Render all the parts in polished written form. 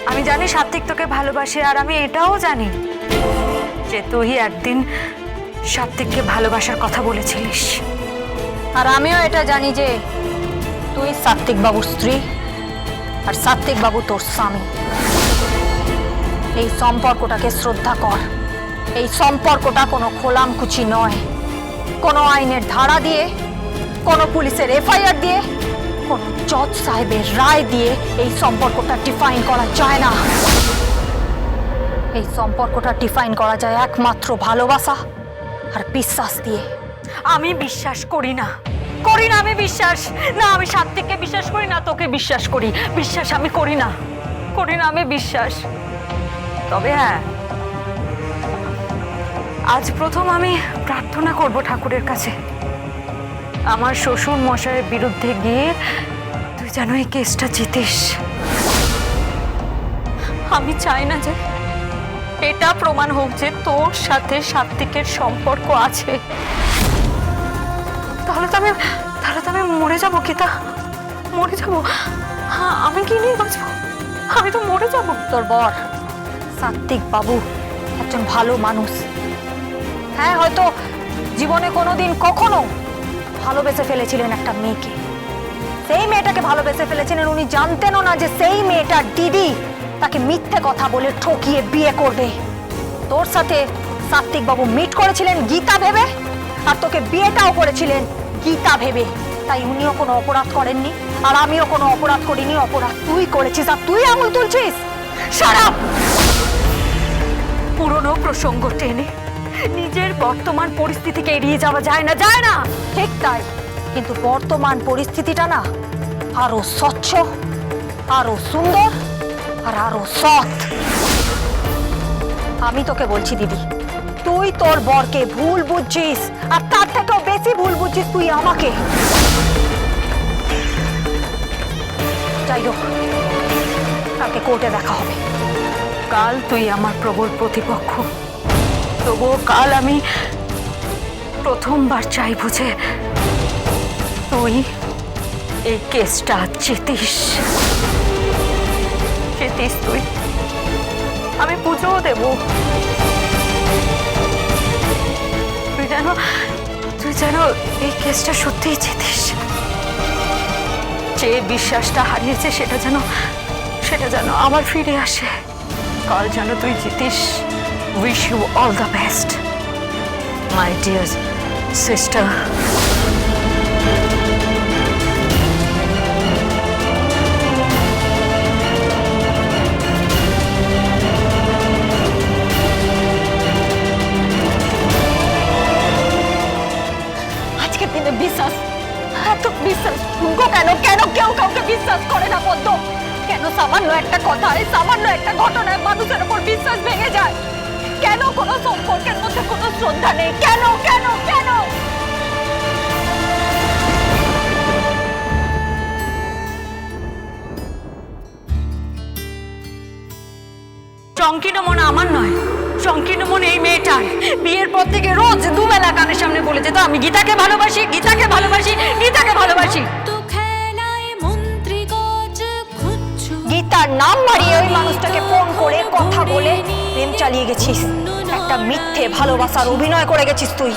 আমি জানি সাত্বিক তোকে ভালোবাসে, আর আমি এটাও জানি যে তুই একদিন সাত্বিককে ভালোবাসার কথা বলেছিলিস। আর আমিও এটা জানি যে তুই সাত্বিক বাবুর স্ত্রী আর সাত্বিক বাবু তোর স্বামী। এই সম্পর্কটাকে শ্রদ্ধা কর। এই সম্পর্কটা কোনো খোলামকুচি নয়, কোনো আইনের ধারা দিয়ে, কোনো পুলিশের এফআইআর দিয়ে, কোনো জজ সাহেবের রায় দিয়ে এই সম্পর্কটা ডিফাইন করা যায় না। এই সম্পর্কটা ডিফাইন করা যায় একমাত্র ভালোবাসা আর বিশ্বাস দিয়ে। আমি বিশ্বাস করি না, করি না আমি বিশ্বাস না। আমি সাত্বিককে বিশ্বাস করি না, তোকে বিশ্বাস করি। বিশ্বাস আমি করি না, করি না আমি বিশ্বাস। তবে হ্যাঁ, আজ প্রথম আমি প্রার্থনা করব ঠাকুরের কাছে, আমার শ্বশুর মশাইয়ের বিরুদ্ধে গিয়ে তুই যেন এই কেসটা জিতিস। আমি চাই না যে এটা প্রমাণ হোক যে তোর সাথে সাত্বিকের সম্পর্ক আছে। তাহলে তো আমি মরে যাবো গীতা, মরে যাবো। হ্যাঁ, আমি কি নিয়ে বাঁচবো? আমি তো মরে যাবো। তোর বর সাত্বিক বাবু একজন ভালো মানুষ। হ্যাঁ, হয়তো জীবনে কোনোদিন কখনো ভালোবেসে ফেলেছিলেন একটা মেয়েকে। সেই মেয়েটাকে ভালোবেসে ফেলেছিলেন, উনি জানতেনও না যে সেই মেয়েটার দিদি তাকে মিথ্যে কথা বলে ঠকিয়ে বিয়ে করবে। তোর সাথে সাত্বিক বাবু মিট করেছিলেন গীতা ভেবে, আর তোকে বিয়েটাও করেছিলেন গীতা ভেবে। তাই উনিও কোনো অপরাধ করেননি, আর আমিও কোনো অপরাধ করিনি। অপরাধ তুই করেছিস, আর তুই আঙুল তুলছিস। সারাপ পুরনো প্রসঙ্গ টেনে নিজের বর্তমান পরিস্থিতিকে এড়িয়ে যাওয়া যায় না, যায় না। ঠিক তাই, কিন্তু বর্তমান পরিস্থিতিটা না আরো স্বচ্ছ, আরো সুন্দর, আর আরো সৎ। আমি তোকে বলছি দিদি, তুই তোর বরকে ভুল বুঝছিস, আর তার থেকেও বেশি ভুল বুঝছিস তুই আমাকে। যাই হোক, কালকে কোর্টে দেখা হবে। কাল তুই আমার প্রবল প্রতিপক্ষ, তবুও কাল আমি প্রথমবার চাইব যে তুই এই কেসটা জিতিস, জিতিস তুই। আমি পুজোও দেব। তুই যেন এই কেসটা সত্যিই জিতিস। যে বিশ্বাসটা হারিয়েছে সেটা যেন আবার ফিরে আসে। কাল যেন তুই জিতিস। Wish you all the best my dear sister. আজকের দিনে বিশ্বাস, এত বিশ্বাস ভঙ্গ কেন? কেন কেউ কাউকে বিশ্বাস করে না পদ্ম? কেন সামান্য একটা কথায়, সামান্য একটা ঘটনায় মানুষের উপর বিশ্বাস ভেঙে যায়? কেন কোনো সম্পর্কের মধ্যে কোনো শ্রদ্ধা নেই? কেন কেন কেন? সংকীর্ণ মন আমার নয়, সংকীর্ণ মন এই মেয়েটার। বিয়ের পর থেকে রোজ দুবেলা কানের সামনে বলে যেত আমি গীতাকে ভালোবাসি, গীতাকে ভালোবাসি, গীতাকে ভালোবাসি। গীতার নাম বাড়িয়ে ওই মানুষটাকে ফোন করে কথা বলে প্রেম চালিয়ে গেছিস। একটা মিথ্যে ভালোবাসার অভিনয় করে গেছিস তুই।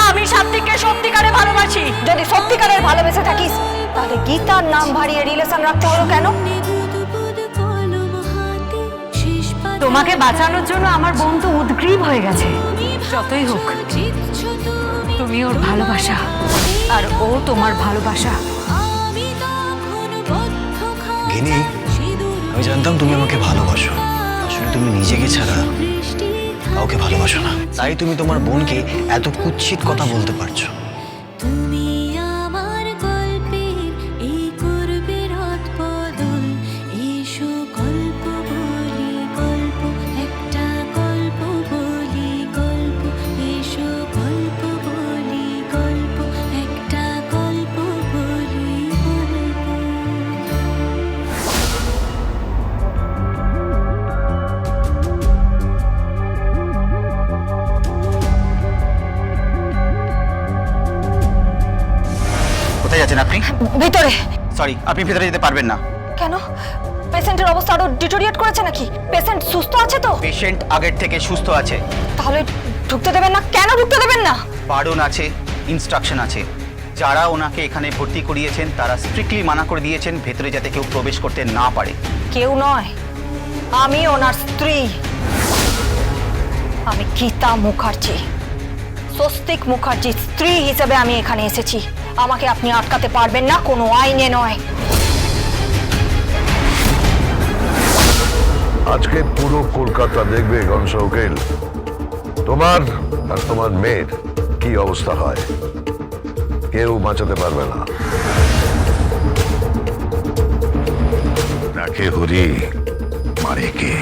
আমি সাত্বিককে সত্যিকারে ভালোবাসি। যদি সত্যিকারের ভালোবেসে থাকিস তাহলে গীতার নাম বাড়িয়ে রিলেশন রাখতে হলো কেন? তোমাকে বাঁচানোর জন্য আমার বন্ধু উদ্গ্রীব হয়ে গেছে। যতই হোক, তুমি ওর ভালোবাসা আর ও তোমার ভালোবাসা। গিনি, আমি জানতাম তুমি আমাকে ভালোবাসো। আসলে তুমি নিজেকে ছাড়া কাউকে ভালোবাসো না, তাই তুমি তোমার বোনকে এত কুৎসিত কথা বলতে পারছো। কোথায় যাচ্ছেন আপনি? ভিতরে। সরি, আপনি ভিতরে যেতে পারবেন না। কেন? পেশেন্টের অবস্থা আরো ডিটোরিয়েট করেছে নাকি? পেশেন্ট সুস্থ আছে তো? পেশেন্ট আগের থেকে সুস্থ আছে। তাহলে ঢুকতে দেবেন না কেন? ঢুকতে দেবেন না? বারণ আছে, ইনস্ট্রাকশন আছে। যারা ওনাকে এখানে ভর্তি করিয়েছেন তারা স্ট্রিক্টলি মানা করে দিয়েছেন ভেতরে যাতে কেউ প্রবেশ করতে না পারে। কেউ নয়, আমি ওনার স্ত্রী। আমি গীতা মুখার্জি, স্বস্তিক মুখার্জির স্ত্রী হিসেবে আমি এখানে এসেছি। আমাকে আপনি আটকাতে পারবেন না, কোনো আইনে নয়। আজকে পুরো কলকাতা দেখবে গনসা উকিল তোমার আর তোমার মেয়ের কি অবস্থা হয়। কেউ বাঁচাতে পারবে না। রাখে হরি, মারে কে?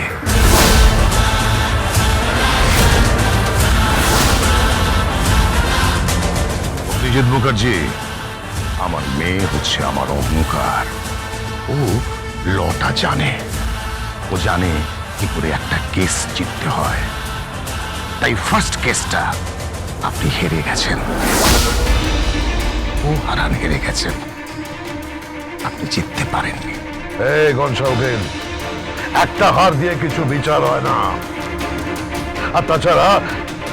অভিজিৎ মুখার্জি, আমার মেয়ে হচ্ছে আমার অহংকার। ও লটা জানে, ও জানে কি করে একটা কেস জিততে হয়। তাই ফার্স্ট কেসটা আপনি হেরে গেছেন, ও হারান হেরে গেছেন, আপনি জিততে পারেননি। এই গনসা উকিল, একটা হার দিয়ে কিছু বিচার হয় না। আর তাছাড়া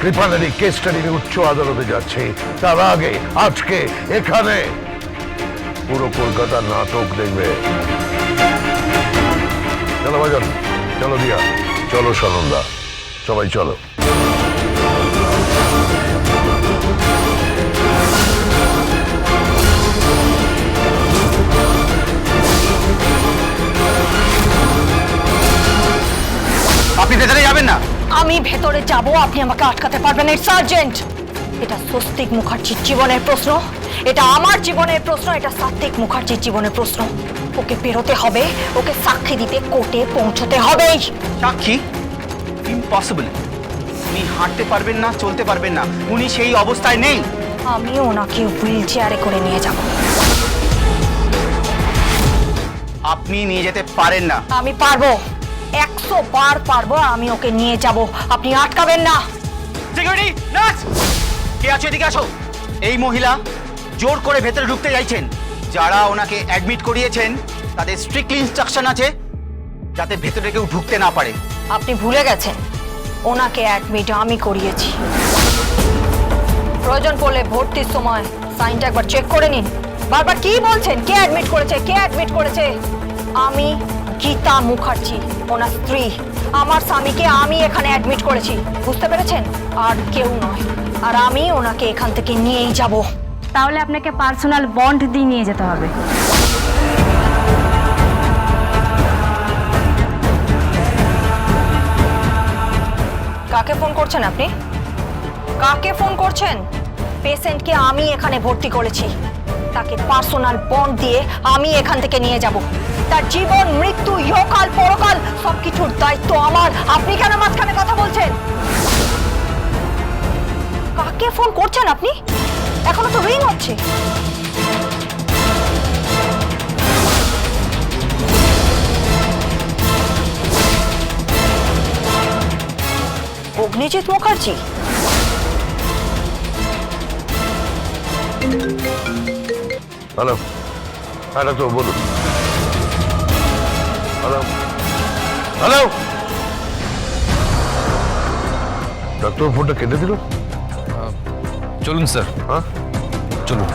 কৃপানারি কেসটা নিয়ে উচ্চ আদালতে যাচ্ছে, তার আগে আজকে এখানে পুরো কলকাতার নাটক দেখবে। চলো বাজন, চলো দিয়া, চলো সনন্দা, সবাই চলো। আপনি ভেতরে যাবেন না? আমি ভেতরে যাব, আপনি আমাকে আটকাতে পারবেন না। সার্জেন্ট, এটা স্বস্তিক মুখার্জির জীবনের প্রশ্ন, এটা আমার জীবনের প্রশ্ন, এটা সাত্বিক মুখার্জির জীবনের প্রশ্ন। ওকে বেরোতে হবে, ওকে সাক্ষী দিতে কোর্টে পৌঁছতে হবেই। সাক্ষী? ইম্পসিবল। উনি হাঁটতে পারবেন না, চলতে পারবেন না, উনি সেই অবস্থায় নেই। আমি ওনাকে হুইল চেয়ারে করে নিয়ে যাব। আপনি নিয়ে যেতে পারেন না। আমি পারবো, 100 বার পারবো। আমি ওকে নিয়ে যাব, আপনি আটকাবেন না। সিকিউরিটি, নার্স, কে আছো এদিকে আসো। এই মহিলা জোর করে ভেতরে ঢুকতে চাইছেন। যারা ওনাকে অ্যাডমিট করিয়েছেন তাদের স্ট্রিক্টলি ইনস্ট্রাকশন আছে যাতে ভেতরে কেউ ঢুকতে না পারে। আপনি ভুলে গেছেন, ওনাকে অ্যাডমিট আমি করিয়েছি। প্রয়োজন পড়লে ভর্তির সময় সাইনটা একবার চেক করে নিন। বারবার কি বলছেন? কে অ্যাডমিট করেছে, কে অ্যাডমিট করেছে? আমি গীতা মুখার্জি, ওনার স্ত্রী। আমার স্বামীকে আমি এখানে অ্যাডমিট করেছি, বুঝতে পেরেছেন? আর কেউ নয়। আর আমি ওনাকে এখান থেকে নিয়েই যাব। তাহলে আপনাকে পার্সোনাল বন্ড দিয়ে নিয়ে যেতে হবে। কাকে ফোন করছেন আপনি? কাকে ফোন করছেন? পেশেন্টকে আমি এখানে ভর্তি করেছি, তাকে পার্সোনাল বন্ড দিয়ে আমি এখান থেকে নিয়ে যাব। তার জীবন মৃত্যু ইহকাল পরকাল সবকিছুর দায়িত্ব আমার। আপনি কেন মাঝখানে কথা বলছেন? কাকে ফোন করছেন আপনি? এখনো তো রিং হচ্ছে। অগ্নিজিৎ মুখার্জি? হ্যালো, হ্যাঁ ডাক্তার বলুন। হ্যালো, হ্যালো, ডাক্তার ফোনটা কেটে দিল। চলুন স্যার, হ্যাঁ চলুন।